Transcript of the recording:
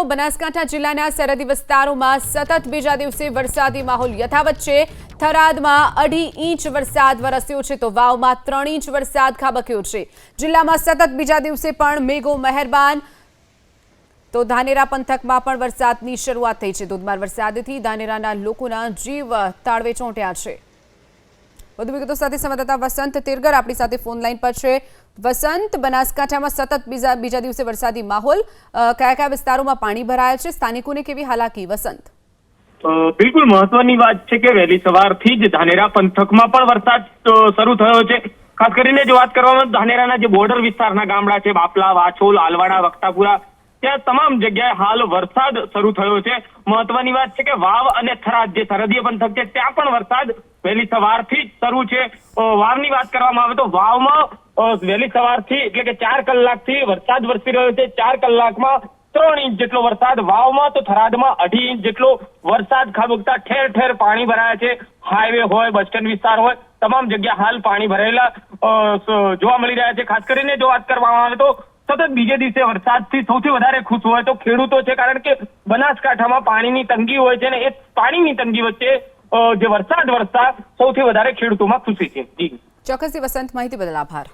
બનાસકાંઠા જિલ્લાના સરહદી વિસ્તારોમાં સતત બીજા દિવસે વરસાદી માહોલ યથાવત છે। થરાદમાં 2.5 ઇંચ વરસાદ વરસ્યો છે તો વાવમાં 3 ઇંચ વરસાદ ખાબક્યો છે। જિલ્લામાં સતત બીજા દિવસે પણ મેઘો મહેરબાન। તો ધાનેરા પંથકમાં પણ વરસાદની શરૂઆત થઈ છે। ધોધમાર વરસાદથી ધાનેરાના લોકોના જીવ તાળવે ચોંટ્યા છે। વધુ વિગતો સાથે સંવાદદાતા વસંત તેરગર આપણી સાથે ફોન લાઈન પર છે। વસંત, બનાસકાંઠામાં સતત બીજા દિવસે વરસાદી માહોલ, કયા કયા વિસ્તારોમાં પાણી ભરાયા છે, સ્થાનિકોને કેવી હાલાકી? વસંત, બિલકુલ મહત્વની વાત છે કે વહેલી સવારથી જ ધાનેરા પંથકમાં પણ વરસાદ શરૂ થયો છે। ખાસ કરીને જો વાત કરવામાં ધાનેરાના જે બોર્ડર વિસ્તારના ગામડા છે, બાપલા, વાછોલ, આલવાડા, વક્તાપુરા, ત્યાં તમામ જગ્યાએ હાલ વરસાદ શરૂ થયો છે। મહત્વની વાત છે કે વાવ અને થરાદ જે સરહદીય પંથક છે ત્યાં પણ વરસાદ વહેલી સવારથી જ શરૂ છે। વાવની વાત કરવામાં આવે તો વાવમાં વહેલી સવારથી એટલે કે 4 કલાકથી વરસાદ વરસી રહ્યો છે। 4 કલાકમાં 3 ઇંચ જેટલો વરસાદ વાવમાં, તો થરાદમાં 2.5 ઇંચ જેટલો વરસાદ ખાબકતા ઠેર ઠેર પાણી ભરાયા છે। હાઈવે હોય, બસ સ્ટેન્ડ વિસ્તાર હોય, તમામ જગ્યા હાલ પાણી ભરેલા જોવા મળી રહ્યા છે। ખાસ કરીને જો વાત કરવામાં આવે તો સતત બીજે દિવસે વરસાદથી સૌથી વધારે ખુશ હોય તો ખેડૂતો છે, કારણ કે બનાસકાંઠામાં પાણીની તંગી હોય છે ને એ પાણીની તંગી વચ્ચે જે વરસાદ વરસતા સૌથી વધારે ખેડૂતોમાં ખુશી છે। જી ચોક્કસથી વસંત, માહિતી બદલ આભાર।